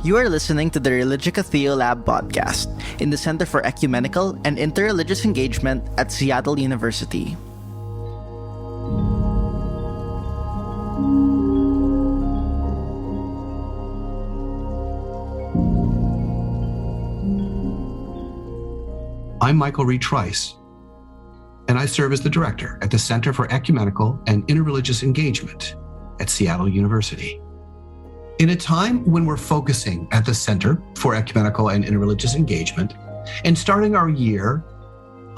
You are listening to the Religica Theolab podcast in the Center for Ecumenical and Interreligious Engagement at Seattle University. I'm Michael Reed Trice, and I serve as the director at the Center for Ecumenical and Interreligious Engagement at Seattle University. In a time when we're focusing at the Center for Ecumenical and Interreligious Engagement and starting our year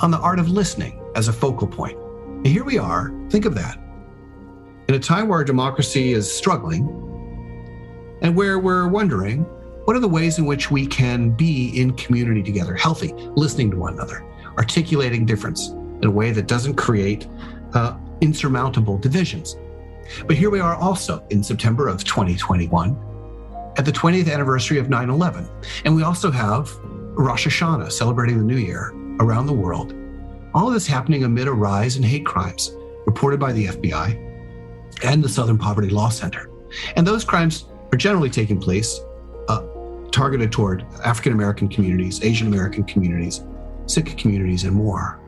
on the art of listening as a focal point. And here we are, think of that, in a time where our democracy is struggling and where we're wondering, what are the ways in which we can be in community together, healthy, listening to one another, articulating difference in a way that doesn't create insurmountable divisions. But here we are also in September of 2021 at the 20th anniversary of 9/11. And we also have Rosh Hashanah, celebrating the new year around the world. All of this happening amid a rise in hate crimes reported by the FBI and the Southern Poverty Law Center. And those crimes are generally taking place targeted toward African American communities, Asian American communities, Sikh communities, and more.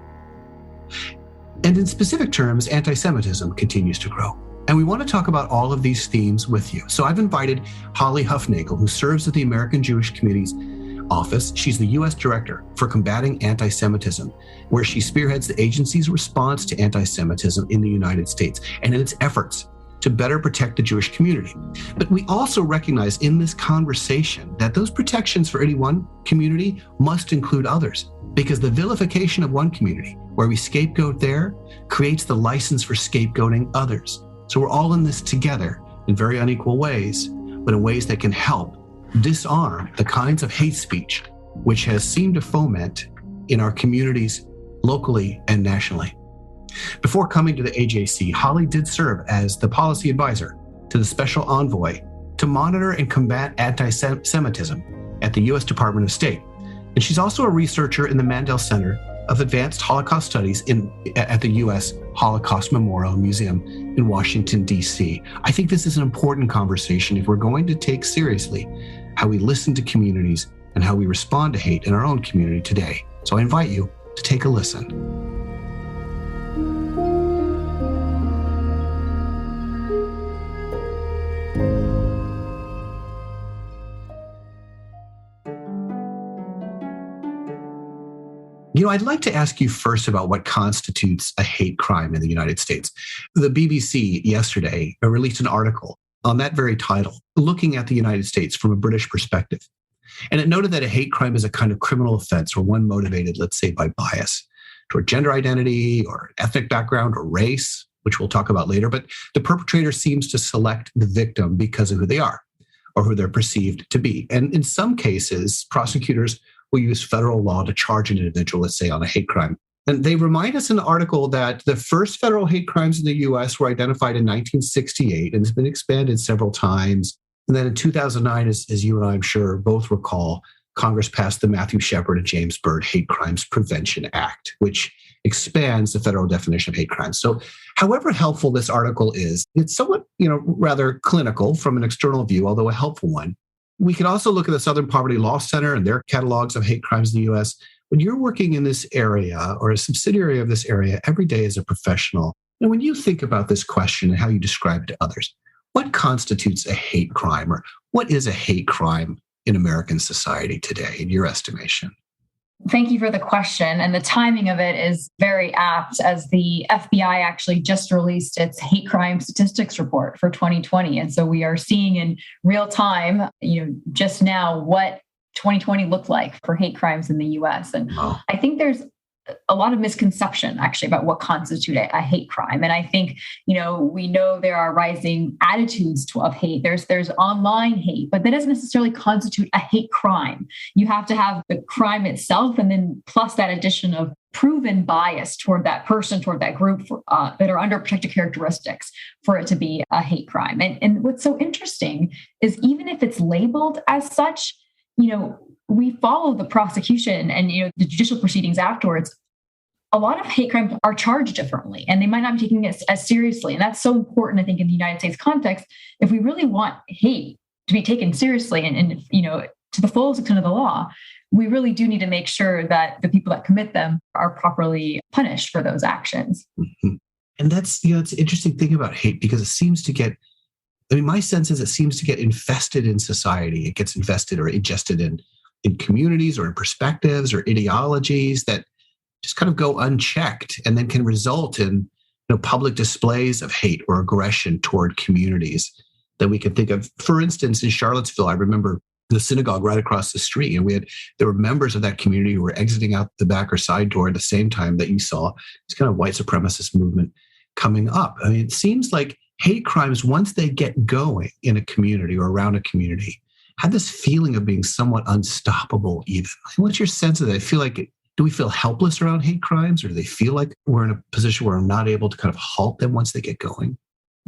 And in specific terms, anti-Semitism continues to grow. And we want to talk about all of these themes with you. So I've invited Holly Huffnagle, who serves at the American Jewish Committee's office. She's the U.S. Director for Combating Antisemitism, where she spearheads the agency's response to anti-Semitism in the United States and in its efforts to better protect the Jewish community. But we also recognize in this conversation that those protections for any one community must include others, because the vilification of one community, where we scapegoat there, creates the license for scapegoating others. So we're all in this together in very unequal ways, but in ways that can help disarm the kinds of hate speech which has seemed to foment in our communities locally and nationally. Before coming to the AJC, Holly did serve as the policy advisor to the Special Envoy to Monitor and Combat Antisemitism at the U.S. Department of State. And she's also a researcher in the Mandel Center of Advanced Holocaust Studies at the U.S. Holocaust Memorial Museum in Washington, D.C. I think this is an important conversation if we're going to take seriously how we listen to communities and how we respond to hate in our own community today. So I invite you to take a listen. I'd like to ask you first about what constitutes a hate crime in the United States. The BBC yesterday released an article on that very title, looking at the United States from a British perspective. And it noted that a hate crime is a kind of criminal offense or one motivated, let's say, by bias toward gender identity or ethnic background or race, which we'll talk about later. But the perpetrator seems to select the victim because of who they are or who they're perceived to be. And in some cases, prosecutors will use federal law to charge an individual, let's say, on a hate crime. And they remind us in the article that the first federal hate crimes in the U.S. were identified in 1968 and has been expanded several times. And then in 2009, as you and I, I'm sure, both recall, Congress passed the Matthew Shepard and James Byrd Hate Crimes Prevention Act, which expands the federal definition of hate crimes. So however helpful this article is, it's somewhat, rather clinical from an external view, although a helpful one. We could also look at the Southern Poverty Law Center and their catalogs of hate crimes in the U.S. When you're working in this area or a subsidiary of this area every day as a professional, and when you think about this question and how you describe it to others, what constitutes a hate crime, or what is a hate crime in American society today, in your estimation? Thank you for the question. And the timing of it is very apt, as the FBI actually just released its hate crime statistics report for 2020. And so we are seeing in real time, just now what 2020 looked like for hate crimes in the US. And I think there's a lot of misconception actually about what constitutes a hate crime. And I think, we know there are rising attitudes of hate. There's online hate, but that doesn't necessarily constitute a hate crime. You have to have the crime itself, and then plus that addition of proven bias toward that person, toward that group that are under protected characteristics for it to be a hate crime. And what's so interesting is even if it's labeled as such, we follow the prosecution and the judicial proceedings afterwards. A lot of hate crimes are charged differently, and they might not be taking it as seriously. And that's so important, I think, in the United States context. If we really want hate to be taken seriously and to the fullest extent of the law, we really do need to make sure that the people that commit them are properly punished for those actions. Mm-hmm. And that's, it's an interesting thing about hate, because it seems to get, my sense is it seems to get infested in society. It gets infested or ingested in communities or in perspectives or ideologies that just kind of go unchecked and then can result in public displays of hate or aggression toward communities that we can think of. For instance, in Charlottesville, I remember the synagogue right across the street, and there were members of that community who were exiting out the back or side door at the same time that you saw this kind of white supremacist movement coming up. I mean, it seems like hate crimes, once they get going in a community or around a community, have this feeling of being somewhat unstoppable even. What's your sense of that? Do we feel helpless around hate crimes, or do they feel like we're in a position where we're not able to kind of halt them once they get going?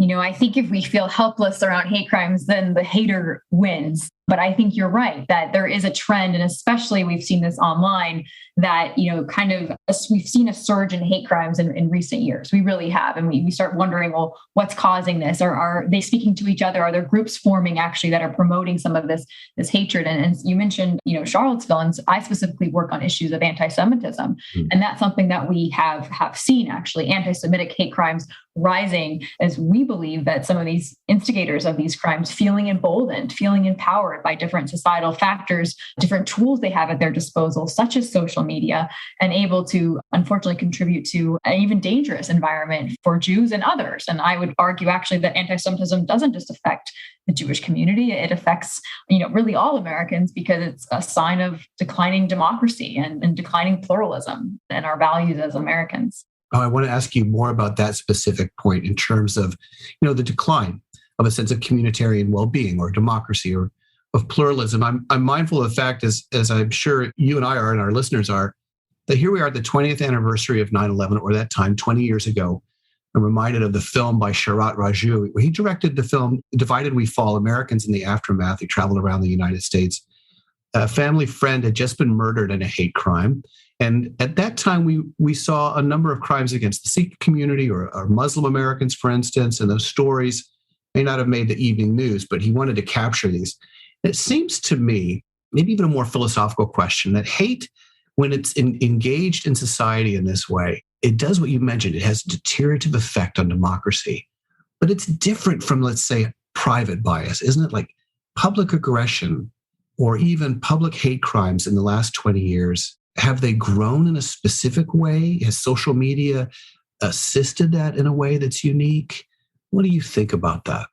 I think if we feel helpless around hate crimes, then the hater wins. But I think you're right that there is a trend, and especially we've seen this online, that, we've seen a surge in hate crimes in recent years. We really have. And we start wondering, well, what's causing this? Or are they speaking to each other? Are there groups forming actually that are promoting some of this hatred? And you mentioned, Charlottesville, and I specifically work on issues of anti-Semitism. And that's something that we have seen actually, anti-Semitic hate crimes rising, as we believe that some of these instigators of these crimes feeling emboldened, feeling empowered by different societal factors, different tools they have at their disposal, such as social media, and able to unfortunately contribute to an even dangerous environment for Jews and others. And I would argue actually that anti-Semitism doesn't just affect the Jewish community, it affects, really all Americans, because it's a sign of declining democracy and declining pluralism and our values as Americans. I want to ask you more about that specific point in terms of, the decline of a sense of communitarian well-being or democracy or of pluralism. I'm mindful of the fact, as I'm sure you and I are and our listeners are, that here we are at the 20th anniversary of 9/11, or that time 20 years ago. I'm reminded of the film by Sharat Raju, where he directed the film Divided We Fall, Americans in the Aftermath. He traveled around the United States. A family friend had just been murdered in a hate crime. And at that time, we saw a number of crimes against the Sikh community or Muslim Americans, for instance, and those stories may not have made the evening news, but he wanted to capture these. It seems to me, maybe even a more philosophical question, that hate, when it's engaged in society in this way, it does what you mentioned. It has a deteriorative effect on democracy. But it's different from, let's say, private bias, isn't it? Like public aggression or even public hate crimes in the last 20 years. Have they grown in a specific way? Has social media assisted that in a way that's unique? What do you think about that?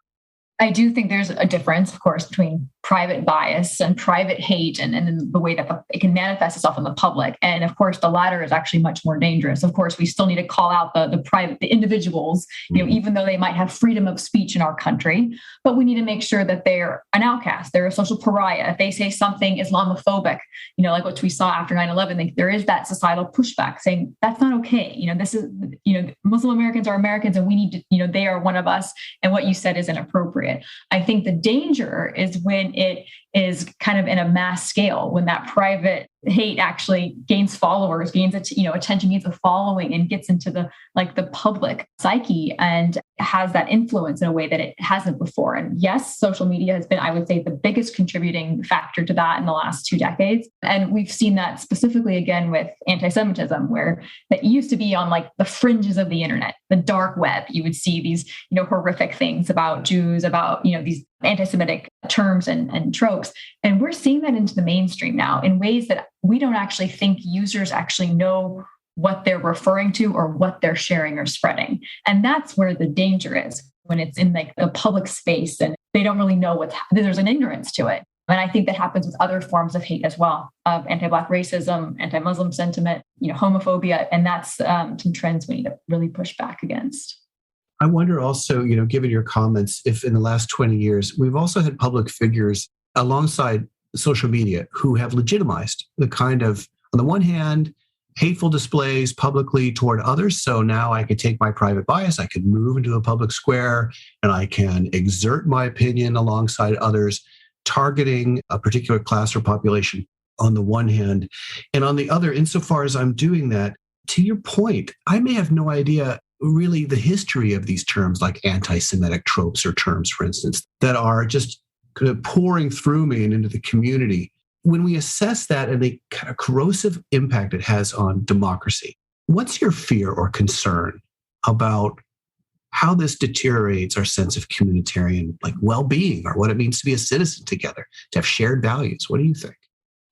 I do think there's a difference, of course, between private bias and private hate and the way that it can manifest itself in the public. And of course, the latter is actually much more dangerous. Of course, we still need to call out the individuals, even though they might have freedom of speech in our country, but we need to make sure that they're an outcast. They're a social pariah. If they say something Islamophobic, like what we saw after 9/11, there is that societal pushback saying that's not okay. This is, Muslim Americans are Americans and we need to, they are one of us. And what you said is inappropriate. I think the danger is when it is kind of in a mass scale, when that private hate actually gains followers, gains attention, gains a following, and gets into the public psyche and has that influence in a way that it hasn't before. And yes, social media has been, I would say, the biggest contributing factor to that in the last 2 decades. And we've seen that specifically again with anti-Semitism, where that used to be on the fringes of the internet, the dark web. You would see these, horrific things about Jews, about, these anti-Semitic terms and tropes. And we're seeing that into the mainstream now in ways that we don't actually think users actually know what they're referring to or what they're sharing or spreading. And that's where the danger is, when it's in the public space and they don't really know there's an ignorance to it. And I think that happens with other forms of hate as well, of anti-Black racism, anti-Muslim sentiment, homophobia. And that's some trends we need to really push back against. I wonder also, given your comments, if in the last 20 years, we've also had public figures alongside social media who have legitimized the kind of, on the one hand, hateful displays publicly toward others. So now I could take my private bias, I could move into a public square, and I can exert my opinion alongside others, targeting a particular class or population on the one hand. And on the other, insofar as I'm doing that, to your point, I may have no idea really the history of these terms like anti-Semitic tropes or terms, for instance, that are just kind of pouring through me and into the community. When we assess that and the kind of corrosive impact it has on democracy, what's your fear or concern about how this deteriorates our sense of communitarian well-being, or what it means to be a citizen together, to have shared values? What do you think?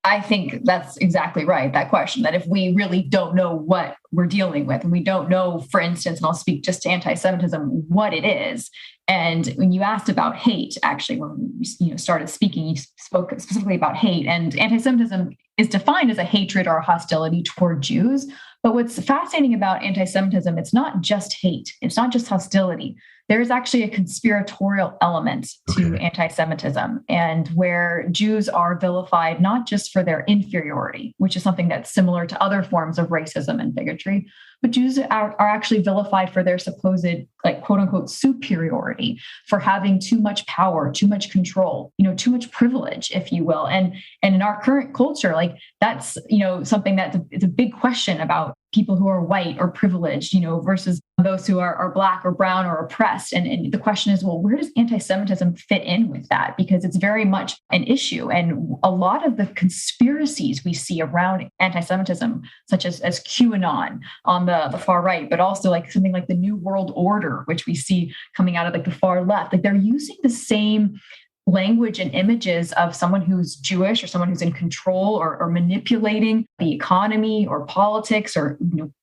I think that's exactly right, that question, that if we really don't know what we're dealing with, and we don't know, for instance, and I'll speak just to anti-Semitism, what it is. And when you asked about hate, actually, when you started speaking, you spoke specifically about hate. And anti-Semitism is defined as a hatred or a hostility toward Jews. But what's fascinating about anti-Semitism, it's not just hate. It's not just hostility. There is actually a conspiratorial element to anti-Semitism, and where Jews are vilified not just for their inferiority, which is something that's similar to other forms of racism and bigotry, but Jews are actually vilified for their supposed, quote unquote, superiority, for having too much power, too much control, too much privilege, if you will. And in our current culture, that's, something that's it's a big question about people who are white or privileged, versus those who are Black or brown or oppressed. And the question is, well, where does anti-Semitism fit in with that? Because it's very much an issue. And a lot of the conspiracies we see around anti-Semitism, such as QAnon on the far right, but also something like the New World Order, which we see coming out of the far left, they're using the same language and images of someone who's Jewish or someone who's in control or manipulating the economy or politics, or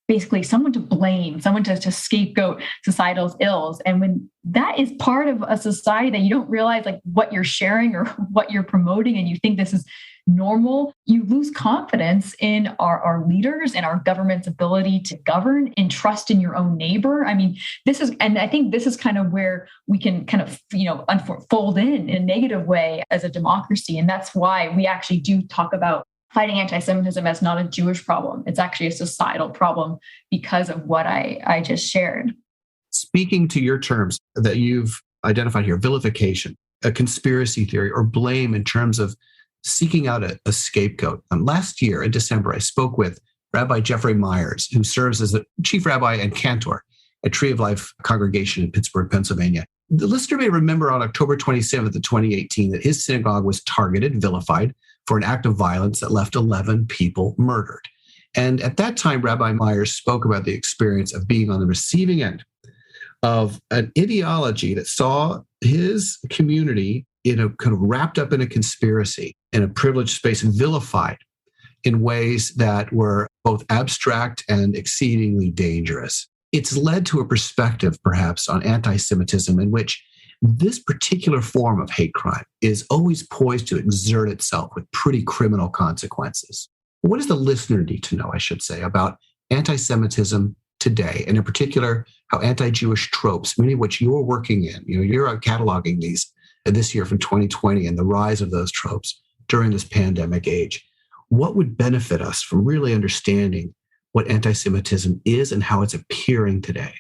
basically someone to blame, someone to scapegoat societal ills. And when that is part of a society that you don't realize what you're sharing or what you're promoting, and you think this is normal, you lose confidence in our leaders and our government's ability to govern, and trust in your own neighbor. I mean, I think this is kind of where we can kind of, fold in a negative way as a democracy. And that's why we actually do talk about fighting anti-Semitism as not a Jewish problem. It's actually a societal problem because of what I just shared. Speaking to your terms that you've identified here, vilification, a conspiracy theory, or blame in terms of seeking out a scapegoat. Last year in December, I spoke with Rabbi Jeffrey Myers, who serves as the chief rabbi and cantor at Tree of Life congregation in Pittsburgh, Pennsylvania. The listener may remember on October 27th of 2018 that his synagogue was targeted, vilified, for an act of violence that left 11 people murdered. And at that time, Rabbi Myers spoke about the experience of being on the receiving end of an ideology that saw his community kind of wrapped up in a conspiracy, in a privileged space, and vilified in ways that were both abstract and exceedingly dangerous. It's led to a perspective, perhaps, on anti-Semitism in which this particular form of hate crime is always poised to exert itself with pretty criminal consequences. What does the listener need to know, I should say, about anti-Semitism today, and in particular, how anti-Jewish tropes, many of which you're working in, you're cataloging these this year from 2020 and the rise of those tropes during this pandemic age. What would benefit us from really understanding what anti-Semitism is and how it's appearing today?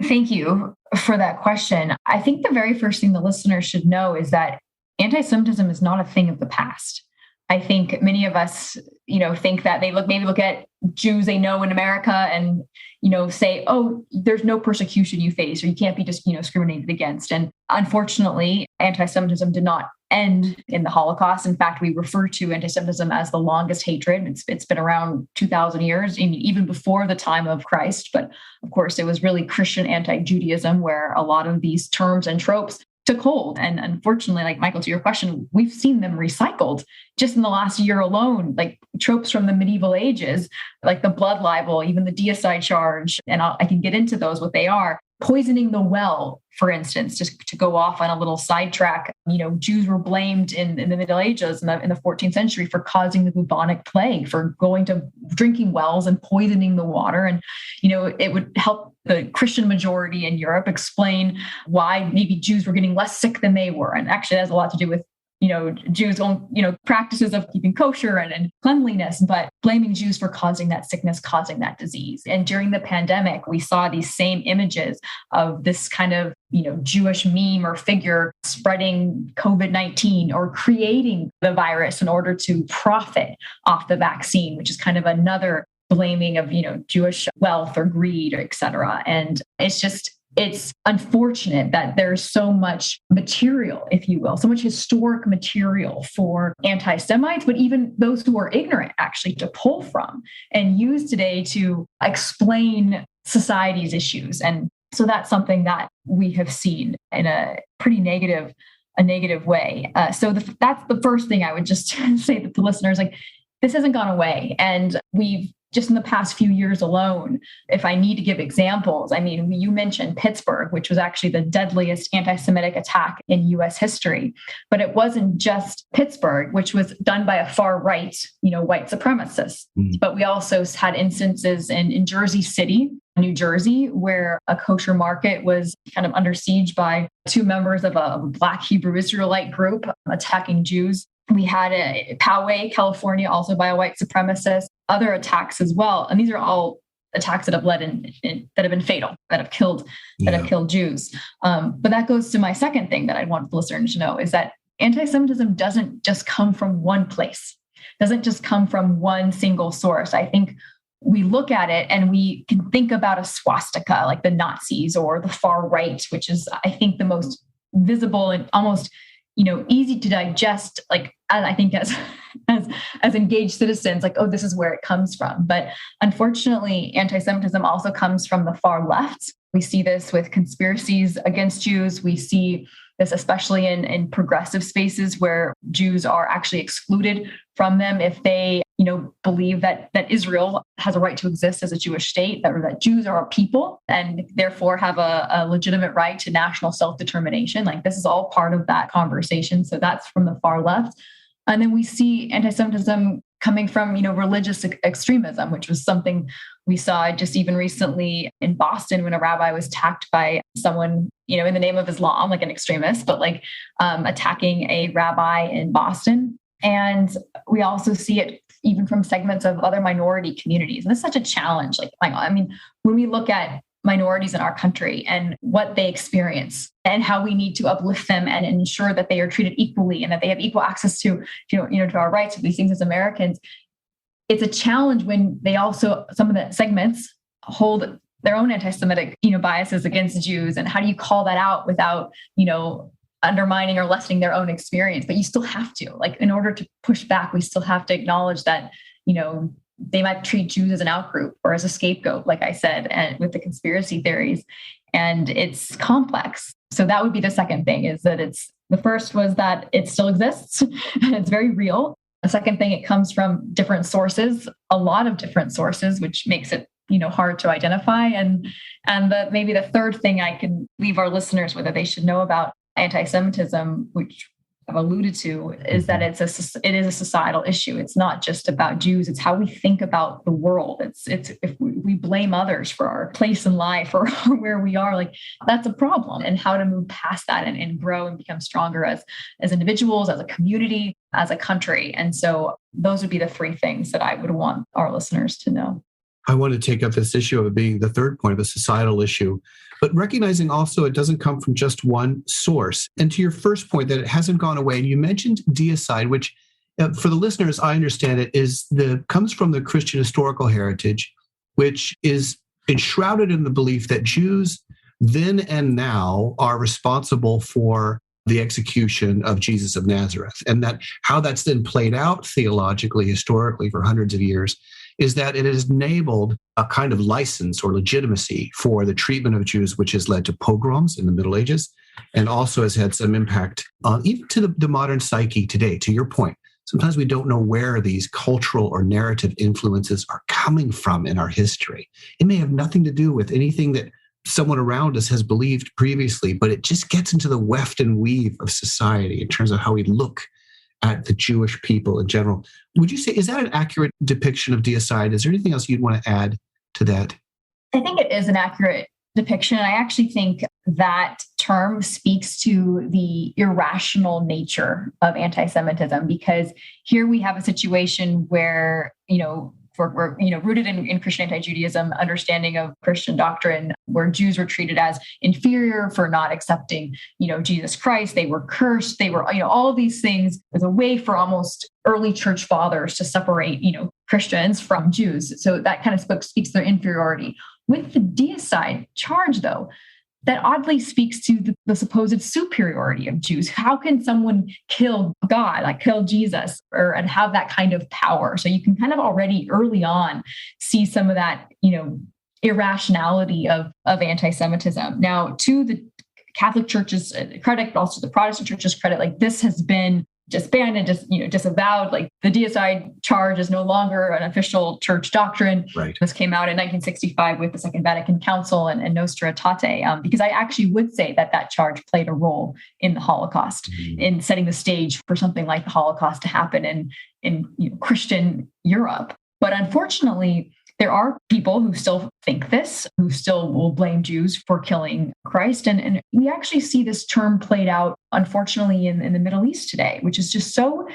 Thank you for that question. I think the very first thing the listener should know is that anti-Semitism is not a thing of the past. I think many of us, think that they look at Jews they know in America and, say, oh, there's no persecution you face, or you can't be just, discriminated against. And unfortunately, anti-Semitism did not end in the Holocaust. In fact, we refer to anti-Semitism as the longest hatred. It's been around 2,000 years, even before the time of Christ. But of course, it was really Christian anti-Judaism where a lot of these terms and tropes took hold. And unfortunately, Michael, to your question, we've seen them recycled just in the last year alone, tropes from the medieval ages, like the blood libel, even the deicide charge. And I can get into those, what they are. Poisoning the well, for instance, just to go off on a little sidetrack, Jews were blamed in the Middle Ages, in the 14th century, for causing the bubonic plague, for going to drinking wells and poisoning the water. And, it would help the Christian majority in Europe explain why maybe Jews were getting less sick than they were. And actually, it has a lot to do with Jews' own, practices of keeping kosher and cleanliness, but blaming Jews for causing that sickness, causing that disease. And during the pandemic, we saw these same images of this kind of, Jewish meme or figure spreading COVID-19 or creating the virus in order to profit off the vaccine, which is kind of another blaming of, Jewish wealth or greed, or et cetera. And it's just, it's unfortunate that there's so much material, if you will, so much historic material for anti-Semites, but even those who are ignorant actually to pull from and use today to explain society's issues. And so that's something that we have seen in a pretty negative way. So that's the first thing I would just say to the listeners, like, this hasn't gone away. And we've just in the past few years alone, if I need to give examples, I mean, you mentioned Pittsburgh, which was actually the deadliest anti-Semitic attack in US history. But it wasn't just Pittsburgh, which was done by a far right, white supremacist. But we also had instances in Jersey City, New Jersey, where a kosher market was kind of under siege by two members of a Black Hebrew Israelite group attacking Jews. We had Poway, California, also by a white supremacist, other attacks as well. And these are all attacks that have led that have been fatal, that have killed Jews. But that goes to my second thing that I want the listeners to know is that anti-Semitism doesn't just come from one place, doesn't just come from one single source. I think we look at it and we can think about a swastika like the Nazis or the far right, which is, I think, the most visible and almost easy to digest, like, I think as engaged citizens, like, oh, this is where it comes from. But unfortunately, anti-Semitism also comes from the far left. We see this with conspiracies against Jews. We see this especially in progressive spaces where Jews are actually excluded from them if they, believe that Israel has a right to exist as a Jewish state, that Jews are a people and therefore have a legitimate right to national self-determination. Like, this is all part of that conversation. So that's from the far left. And then we see anti-Semitism coming from, religious extremism, which was something we saw just even recently in Boston when a rabbi was attacked by someone, in the name of Islam, like an extremist, but attacking a rabbi in Boston. And we also see it even from segments of other minority communities. And it's such a challenge. When we look at minorities in our country and what they experience and how we need to uplift them and ensure that they are treated equally and that they have equal access to our rights, to these things as Americans, it's a challenge when they also, some of the segments hold their own anti-Semitic, biases against Jews. And how do you call that out without, undermining or lessening their own experience? But you still have to, in order to push back, we still have to acknowledge that, they might treat Jews as an outgroup or as a scapegoat, like I said, and with the conspiracy theories, and it's complex. So that would be the second thing, is that the first was that it still exists and it's very real. The second thing, it comes from different sources, a lot of different sources, which makes it, hard to identify. And maybe the third thing I can leave our listeners with that they should know about anti-Semitism, which I've alluded to, is that it is a societal issue. It's not just about Jews. It's how we think about the world. It's if we blame others for our place in life or where we are, that's a problem, and how to move past that and grow and become stronger as individuals, as a community, as a country. And so those would be the three things that I would want our listeners to know. I want to take up this issue of it being the third point of a societal issue, but recognizing also it doesn't come from just one source. And to your first point, that it hasn't gone away. And you mentioned deicide, which for the listeners, I understand it comes from the Christian historical heritage, which is enshrouded in the belief that Jews then and now are responsible for the execution of Jesus of Nazareth. And that how that's then played out theologically, historically for hundreds of years, is that it has enabled a kind of license or legitimacy for the treatment of Jews, which has led to pogroms in the Middle Ages, and also has had some impact on even to the modern psyche today. To your point, sometimes we don't know where these cultural or narrative influences are coming from in our history. It may have nothing to do with anything that someone around us has believed previously, but it just gets into the weft and weave of society in terms of how we look at the Jewish people in general. Would you say, is that an accurate depiction of deicide? Is there anything else you'd want to add to that? I think it is an accurate depiction. I actually think that term speaks to the irrational nature of anti-Semitism, because here we have a situation where, we're rooted in Christian anti-Judaism, understanding of Christian doctrine, where Jews were treated as inferior for not accepting, Jesus Christ. They were cursed. They were, all of these things as a way for almost early church fathers to separate, Christians from Jews. So that kind of speaks to their inferiority. With the deicide charge, though, that oddly speaks to the supposed superiority of Jews. How can someone kill God, like kill Jesus, and have that kind of power? So you can kind of already early on see some of that, irrationality of anti-Semitism. Now, to the Catholic Church's credit, but also the Protestant Church's credit, like this has been disbanded, disavowed. Like the Deicide charge is no longer an official church doctrine. Right. This came out in 1965 with the Second Vatican Council and Nostra Aetate, because I actually would say that charge played a role in the Holocaust, in setting the stage for something like the Holocaust to happen in Christian Europe. But unfortunately, there are people who still think this, who still will blame Jews for killing Christ. And we actually see this term played out, unfortunately, in the Middle East today, which is just so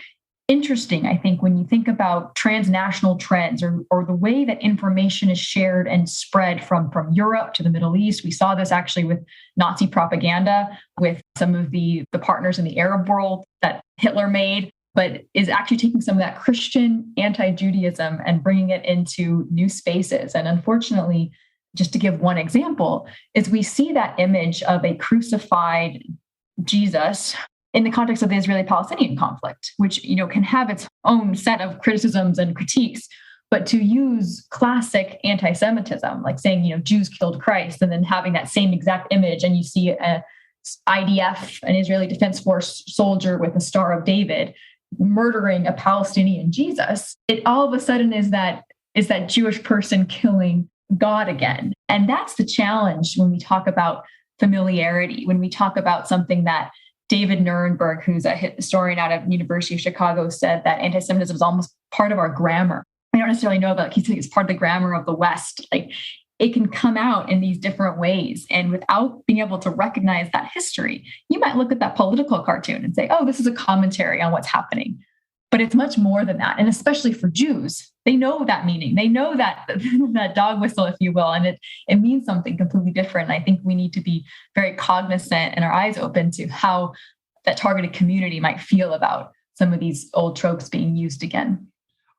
interesting, I think, when you think about transnational trends or the way that information is shared and spread from Europe to the Middle East. We saw this actually with Nazi propaganda, with some of the partners in the Arab world that Hitler made, but is actually taking some of that Christian anti-Judaism and bringing it into new spaces. And unfortunately, just to give one example, is we see that image of a crucified Jesus in the context of the Israeli-Palestinian conflict, which can have its own set of criticisms and critiques. But to use classic anti-Semitism, like saying, Jews killed Christ, and then having that same exact image, and you see a IDF, an Israeli Defense Force soldier with the Star of David, murdering a Palestinian Jesus, it all of a sudden is that Jewish person killing God again. And that's the challenge when we talk about familiarity, when we talk about something that David Nuremberg, who's a historian out of University of Chicago, said that anti-Semitism is almost part of our grammar. I don't necessarily know, but he's saying it's part of the grammar of the West. Like it can come out in these different ways. And without being able to recognize that history, you might look at that political cartoon and say, oh, this is a commentary on what's happening. But it's much more than that. And especially for Jews, they know that meaning. They know that dog whistle, if you will, and it means something completely different. And I think we need to be very cognizant and our eyes open to how that targeted community might feel about some of these old tropes being used again.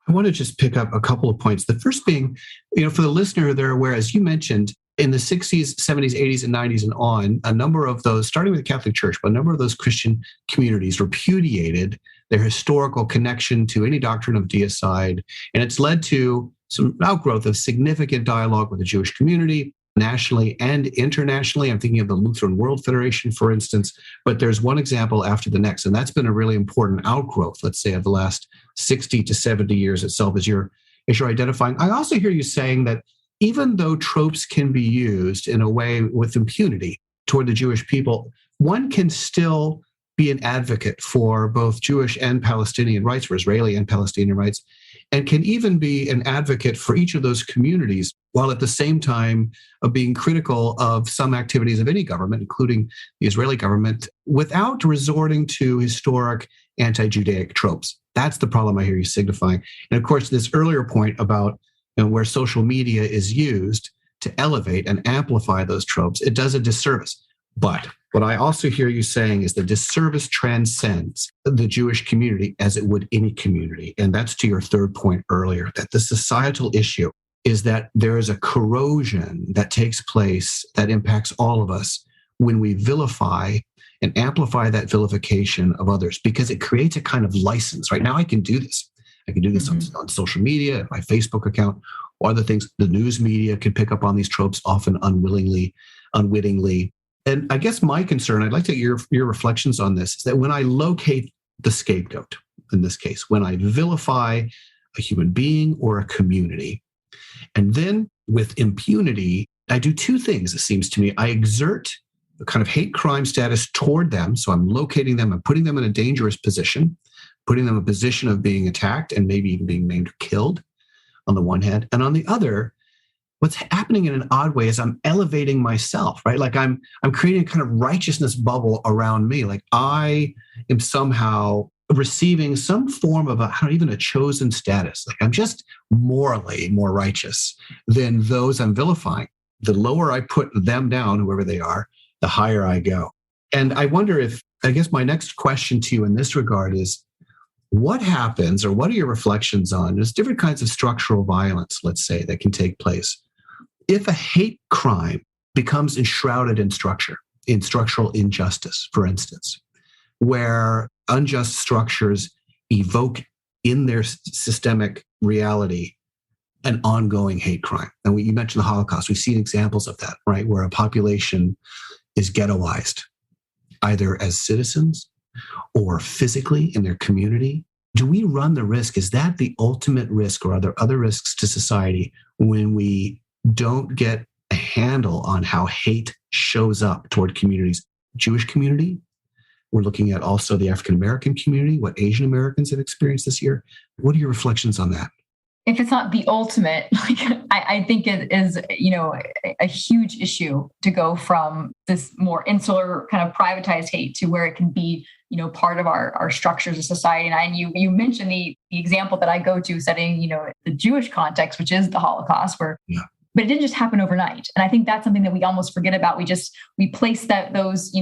I want to just pick up a couple of points. The first being, for the listener, they're aware, as you mentioned, in the 60s, 70s, 80s, and 90s and on, a number of those, starting with the Catholic Church, but a number of those Christian communities repudiated their historical connection to any doctrine of deicide. And it's led to some outgrowth of significant dialogue with the Jewish community, nationally and internationally. I'm thinking of the Lutheran World Federation, for instance, but there's one example after the next. And that's been a really important outgrowth, let's say, of the last 60 to 70 years itself, as you're identifying. I also hear you saying that even though tropes can be used in a way with impunity toward the Jewish people, one can still be an advocate for both Jewish and Palestinian rights, for Israeli and Palestinian rights, and can even be an advocate for each of those communities, while at the same time of being critical of some activities of any government, including the Israeli government, without resorting to historic anti-Judaic tropes. That's the problem I hear you signifying. And of course, this earlier point about where social media is used to elevate and amplify those tropes, it does a disservice. But what I also hear you saying is the disservice transcends the Jewish community as it would any community. And that's to your third point earlier, that the societal issue is that there is a corrosion that takes place that impacts all of us when we vilify and amplify that vilification of others, because it creates a kind of license. Right now I can do this. I can do this on social media, my Facebook account, or other things. The news media can pick up on these tropes, often unwittingly. And I guess my concern, I'd like to get your reflections on this, is that when I locate the scapegoat, in this case, when I vilify a human being or a community, and then with impunity, I do two things, it seems to me. I exert a kind of hate crime status toward them. So I'm locating them and putting them in a dangerous position, putting them in a position of being attacked and maybe even being maimed or killed on the one hand. And on the other, what's happening in an odd way is I'm elevating myself, right? Like I'm creating a kind of righteousness bubble around me. Like I am somehow receiving some form of even a chosen status. Like I'm just morally more righteous than those I'm vilifying. The lower I put them down, whoever they are, the higher I go. And I wonder I guess my next question to you in this regard is, what happens, or what are your reflections on, there's different kinds of structural violence, let's say, that can take place if a hate crime becomes enshrouded in structure, in structural injustice, for instance, where unjust structures evoke in their systemic reality an ongoing hate crime. And you mentioned the Holocaust. We've seen examples of that, right? Where a population is ghettoized, either as citizens or physically in their community. Do we run the risk? Is that the ultimate risk, or are there other risks to society when we don't get a handle on how hate shows up toward communities? Jewish community. We're looking at also the African American community, what Asian Americans have experienced this year. What are your reflections on that? If it's not the ultimate, I think it is, a huge issue to go from this more insular kind of privatized hate to where it can be, part of our structures of society. And you mentioned the example that I go to setting, the Jewish context, which is the Holocaust, but it didn't just happen overnight. And I think that's something that we almost forget about. We place those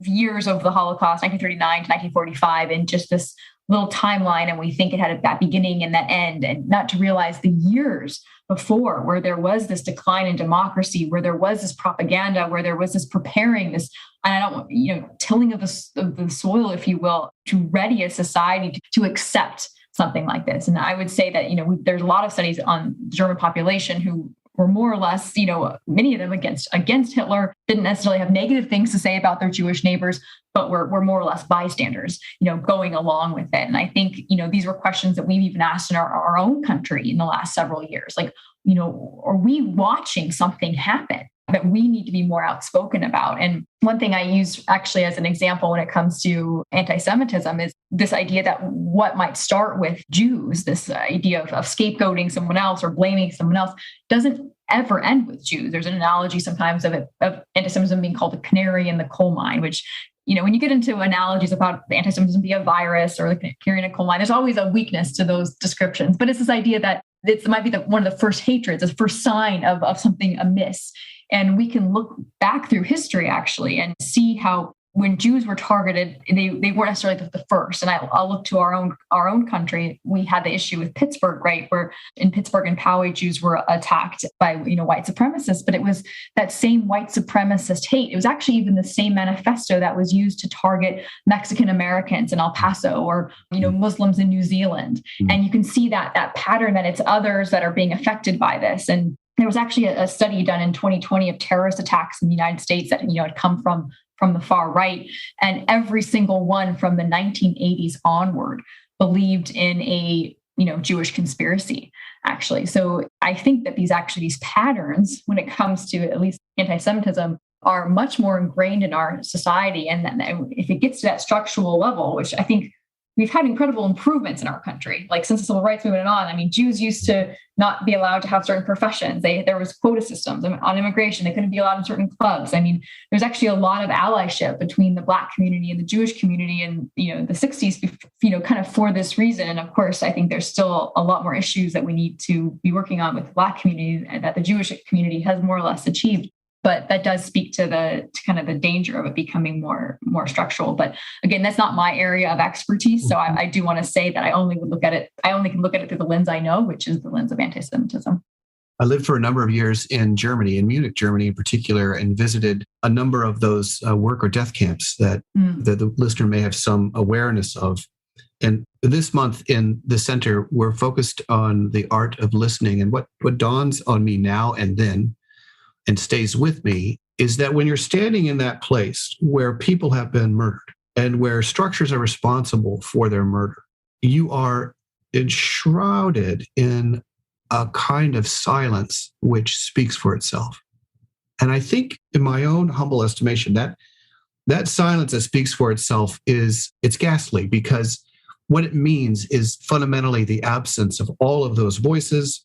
years of the Holocaust, 1939 to 1945, in just this little timeline, and we think it had that beginning and that end, and not to realize the years before, where there was this decline in democracy, where there was this propaganda, where there was this preparing this, tilling of the soil, if you will, to ready a society to accept something like this. And I would say that there's a lot of studies on the German population who were more or less, many of them against Hitler, didn't necessarily have negative things to say about their Jewish neighbors, but were more or less bystanders, going along with it. And I think, these were questions that we've even asked in our own country in the last several years. Like, are we watching something happen that we need to be more outspoken about? And one thing I use actually as an example when it comes to anti-Semitism is this idea that what might start with Jews, this idea of scapegoating someone else or blaming someone else, doesn't ever end with Jews. There's an analogy sometimes of anti-Semitism being called the canary in the coal mine, which, when you get into analogies about anti-Semitism being a virus or the canary in a coal mine, there's always a weakness to those descriptions. But it's this idea that it might be one of the first hatreds, the first sign of something amiss. And we can look back through history, actually, and see how when Jews were targeted, they weren't necessarily the first. And I'll look to our own country. We had the issue with Pittsburgh, right, where in Pittsburgh and Poway, Jews were attacked by white supremacists. But it was that same white supremacist hate. It was actually even the same manifesto that was used to target Mexican Americans in El Paso or Muslims in New Zealand. And you can see that pattern, that it's others that are being affected by this. And there was actually a study done in 2020 of terrorist attacks in the United States that had come from the far right, and every single one from the 1980s onward believed in a Jewish conspiracy, actually. So I think that these patterns, when it comes to at least anti-Semitism, are much more ingrained in our society. And then if it gets to that structural level, which I think we've had incredible improvements in our country, like since the civil rights movement on. I mean, Jews used to not be allowed to have certain professions. There was quota systems on immigration. They couldn't be allowed in certain clubs. I mean, there's actually a lot of allyship between the Black community and the Jewish community in, the 60s, kind of for this reason. And of course, I think there's still a lot more issues that we need to be working on with the Black community and that the Jewish community has more or less achieved. But that does speak to the danger of it becoming more structural. But again, that's not my area of expertise. So I do want to say that I only can look at it through the lens I know, which is the lens of anti-Semitism. I lived for a number of years in Germany, in Munich, Germany in particular, and visited a number of those work or death camps that the listener may have some awareness of. And this month in the center, we're focused on the art of listening. And what dawns on me now and then and stays with me is that when you're standing in that place where people have been murdered and where structures are responsible for their murder, you are enshrouded in a kind of silence which speaks for itself. And I think, in my own humble estimation, that silence that speaks for itself it's ghastly, because what it means is fundamentally the absence of all of those voices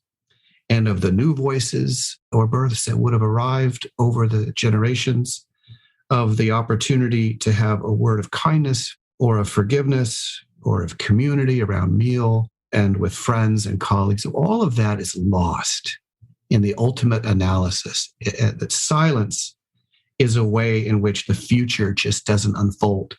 and of the new voices or births that would have arrived over the generations, of the opportunity to have a word of kindness or of forgiveness or of community around meal and with friends and colleagues. All of that is lost in the ultimate analysis. That silence is a way in which the future just doesn't unfold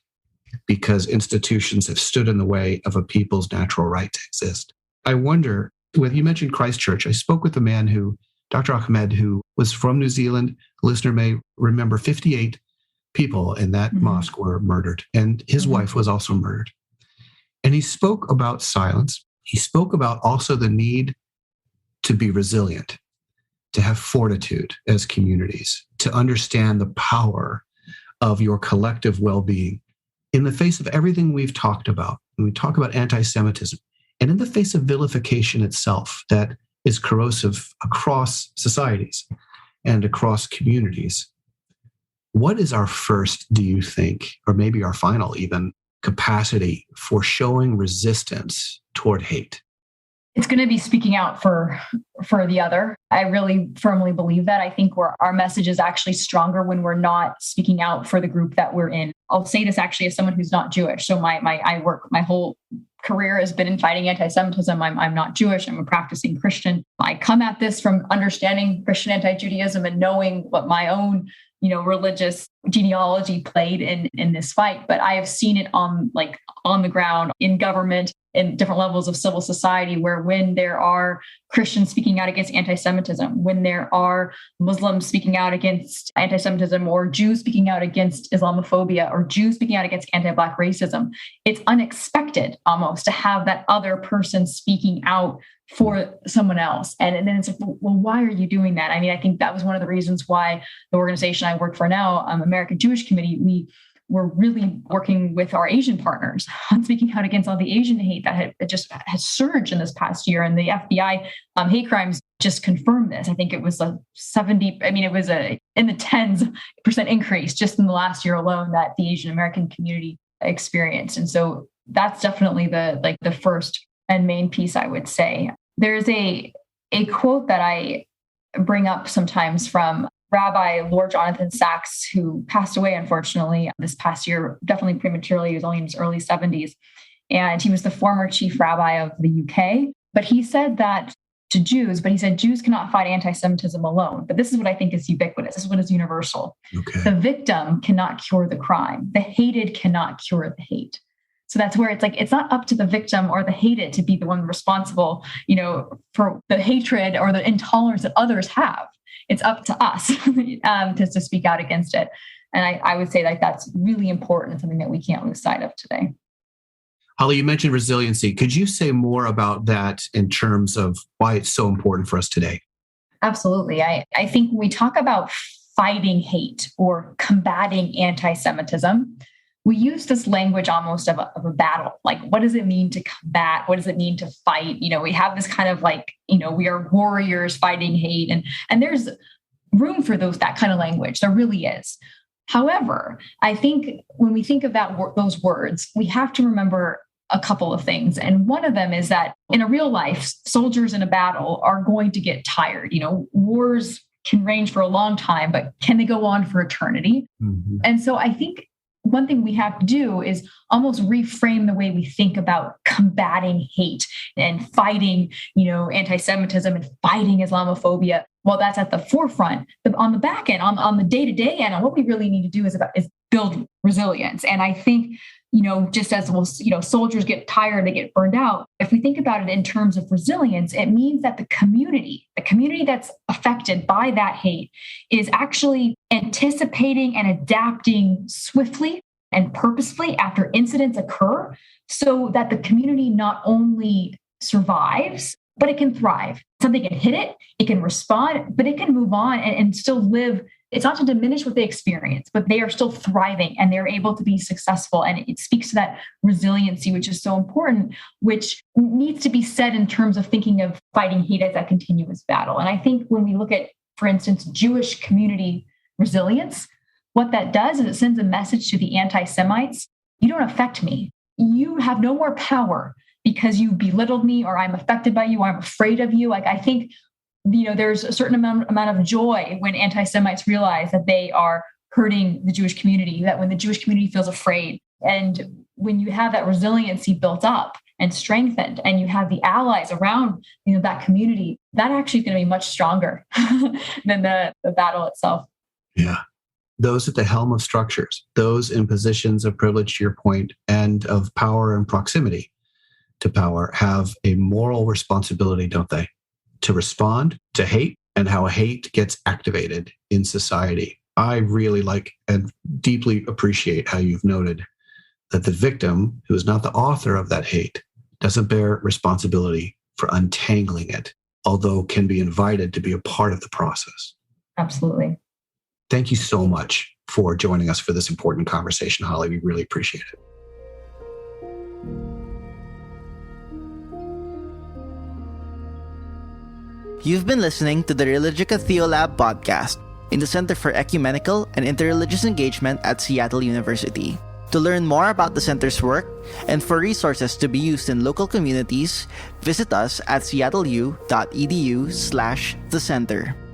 because institutions have stood in the way of a people's natural right to exist. I wonder, you mentioned Christchurch. I spoke with a man who Dr. Ahmed, who was from New Zealand, the listener may remember 58 people in that mosque were murdered, and his wife was also murdered. And he spoke about silence. He spoke about also the need to be resilient, to have fortitude as communities, to understand the power of your collective well-being in the face of everything we've talked about. When we talk about anti-Semitism, and in the face of vilification itself that is corrosive across societies and across communities. What is our first, do you think, or maybe our final even, capacity for showing resistance toward hate? It's going to be speaking out for the other. I really firmly believe that. I think our message is actually stronger when we're not speaking out for the group that we're in. I'll say this actually as someone who's not Jewish. So my whole career has been in fighting anti-Semitism. I'm not Jewish. I'm a practicing Christian. I come at this from understanding Christian anti-Judaism and knowing what my own religious genealogy played in this fight. But I have seen it on the ground, in government, in different levels of civil society, where when there are Christians speaking out against anti-Semitism, when there are Muslims speaking out against anti-Semitism, or Jews speaking out against Islamophobia, or Jews speaking out against anti-Black racism, it's unexpected almost to have that other person speaking out for someone else. And then it's like, well, why are you doing that? I mean, I think that was one of the reasons why the organization I work for now, American Jewish Committee, we're really working with our Asian partners on speaking out against all the Asian hate that has surged in this past year. And the FBI hate crimes just confirmed this. I think it was in the 10% increase just in the last year alone that the Asian American community experienced. And so that's definitely the first and main piece, I would say. There's a quote that I bring up sometimes from Rabbi Lord Jonathan Sacks, who passed away, unfortunately, this past year, definitely prematurely. He was only in his early 70s. And he was the former chief rabbi of the UK. But he said that to Jews, Jews cannot fight anti-Semitism alone. But this is what I think is ubiquitous. This is what is universal. Okay. The victim cannot cure the crime. The hated cannot cure the hate. So that's where it's like, it's not up to the victim or the hated to be the one responsible, for the hatred or the intolerance that others have. It's up to us to speak out against it. And I would say that's really important and something that we can't lose sight of today. Holly, you mentioned resiliency. Could you say more about that in terms of why it's so important for us today? Absolutely. I think when we talk about fighting hate or combating anti-Semitism, we use this language almost of a battle. Like, what does it mean to combat? What does it mean to fight? We have this kind of we are warriors fighting hate. And there's room for that kind of language. There really is. However, I think when we think of those words, we have to remember a couple of things. And one of them is that in a real life, soldiers in a battle are going to get tired. Wars can range for a long time, but can they go on for eternity? Mm-hmm. And so I think one thing we have to do is almost reframe the way we think about combating hate and fighting, anti-Semitism and fighting Islamophobia. Well, that's at the forefront. But on the back end, on the day-to-day end, what we really need to do is build resilience. And I think, just as soldiers get tired, they get burned out. If we think about it in terms of resilience, it means that the community that's affected by that hate is actually anticipating and adapting swiftly and purposefully after incidents occur, so that the community not only survives, but it can thrive. Something can hit it, it can respond, but it can move on and still live. It's not to diminish what they experience, but they are still thriving and they're able to be successful. And it speaks to that resiliency, which is so important, which needs to be said in terms of thinking of fighting hate as that continuous battle. And I think when we look at, for instance, Jewish community resilience, what that does is it sends a message to the anti-Semites: you don't affect me. You have no more power because you belittled me, or I'm affected by you, or I'm afraid of you. I think there's a certain amount of joy when anti-Semites realize that they are hurting the Jewish community, that when the Jewish community feels afraid. And when you have that resiliency built up and strengthened, and you have the allies around that community, that actually is going to be much stronger than the battle itself. Yeah. Those at the helm of structures, those in positions of privilege, to your point, and of power and proximity to power, have a moral responsibility, don't they? To respond to hate and how hate gets activated in society. I really like and deeply appreciate how you've noted that the victim, who is not the author of that hate, doesn't bear responsibility for untangling it, although can be invited to be a part of the process. Absolutely. Thank you so much for joining us for this important conversation, Holly. We really appreciate it. You've been listening to the Religica Theolab podcast in the Center for Ecumenical and Interreligious Engagement at Seattle University. To learn more about the center's work and for resources to be used in local communities, visit us at seattleu.edu/thecenter.